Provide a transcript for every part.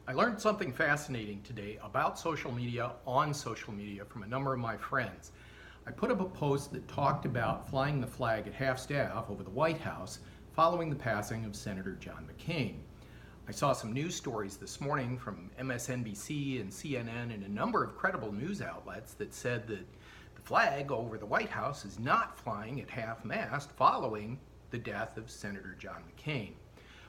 I learned something fascinating today about social media on social media from a number of my friends. I put up a post that talked about flying the flag at half-staff over the White House following the passing of Senator John McCain. I saw some news stories this morning from MSNBC and CNN and a number of credible news outlets that said that the flag over the White House is not flying at half-mast following the death of Senator John McCain.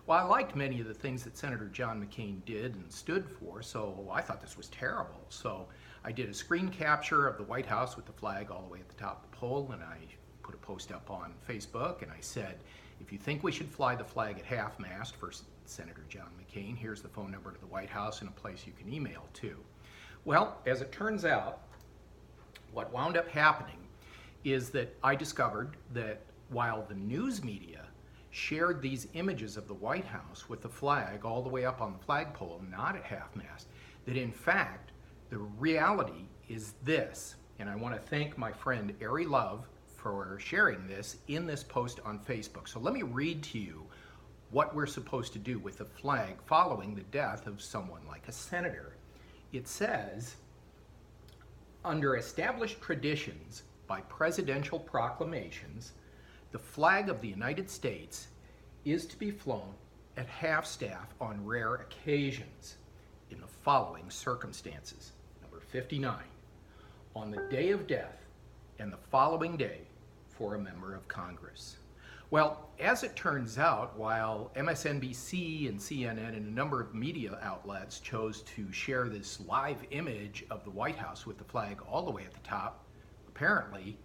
Well, I liked many of the things that Senator John McCain did and stood for, so I thought this was terrible. So I did a screen capture of the White House with the flag all the way at the top of the pole, and I put a post up on Facebook, and I said, if you think we should fly the flag at half-mast for Senator John McCain, here's the phone number to the White House and a place you can email to. Well, as it turns out, what wound up happening is that I discovered that while the news media shared these images of the White House with the flag all the way up on the flagpole, not at half-mast, that in fact the reality is this. And I want to thank my friend Ari Love for sharing this in this post on Facebook. So let me read to you what we're supposed to do with the flag following the death of someone like a senator. It says, under established traditions by presidential proclamations, the flag of the United States is to be flown at half-staff on rare occasions in the following circumstances. Number 59, on the day of death and the following day for a member of Congress. Well, as it turns out, while MSNBC and CNN and a number of media outlets chose to share this live image of the White House with the flag all the way at the top, apparently,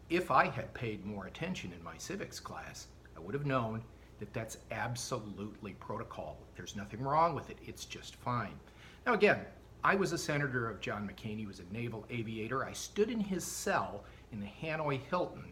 if I had paid more attention in my civics class, I would have known that that's absolutely protocol. There's nothing wrong with it. It's just fine. Now again, I was a senator of John McCain. He was a naval aviator. I stood in his cell in the Hanoi Hilton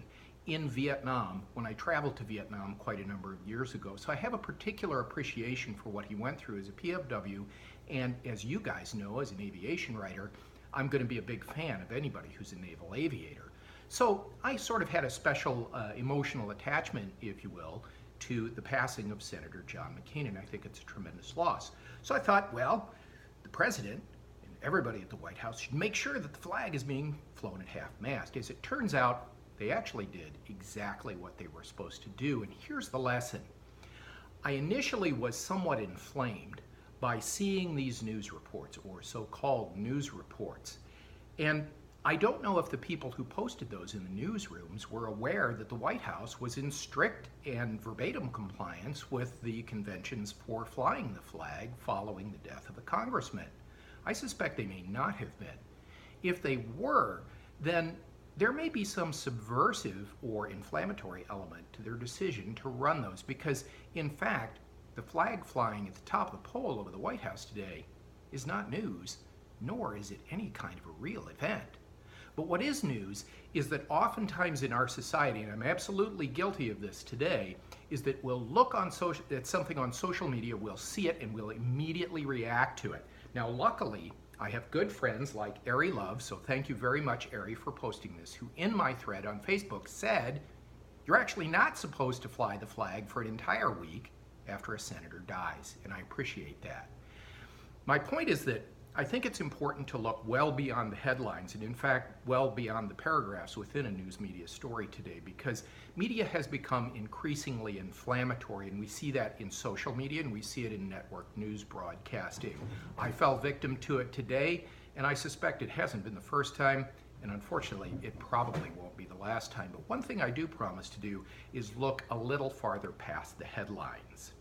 in Vietnam when I traveled to Vietnam quite a number of years ago. So I have a particular appreciation for what he went through as a PFW. And as you guys know, as an aviation writer, I'm going to be a big fan of anybody who's a naval aviator. So I sort of had a special emotional attachment, if you will, to the passing of Senator John McCain, and I think it's a tremendous loss. So I thought, well, the president and everybody at the White House should make sure that the flag is being flown at half-mast. As it turns out, they actually did exactly what they were supposed to do, and here's the lesson. I initially was somewhat inflamed by seeing these news reports, or so-called news reports, and I don't know if the people who posted those in the newsrooms were aware that the White House was in strict and verbatim compliance with the conventions for flying the flag following the death of a congressman. I suspect they may not have been. If they were, then there may be some subversive or inflammatory element to their decision to run those, because in fact, the flag flying at the top of the pole over the White House today is not news, nor is it any kind of a real event. But what is news is that oftentimes in our society, and I'm absolutely guilty of this today, is that we'll look at something on social media, we'll see it, and we'll immediately react to it. Now, luckily, I have good friends like Ari Love, so thank you very much, Ari, for posting this, who in my thread on Facebook said, you're actually not supposed to fly the flag for an entire week after a senator dies, and I appreciate that. My point is that I think it's important to look well beyond the headlines and in fact well beyond the paragraphs within a news media story today, because media has become increasingly inflammatory, and we see that in social media and we see it in network news broadcasting. I fell victim to it today, and I suspect it hasn't been the first time, and unfortunately it probably won't be the last time. But one thing I do promise to do is look a little farther past the headlines.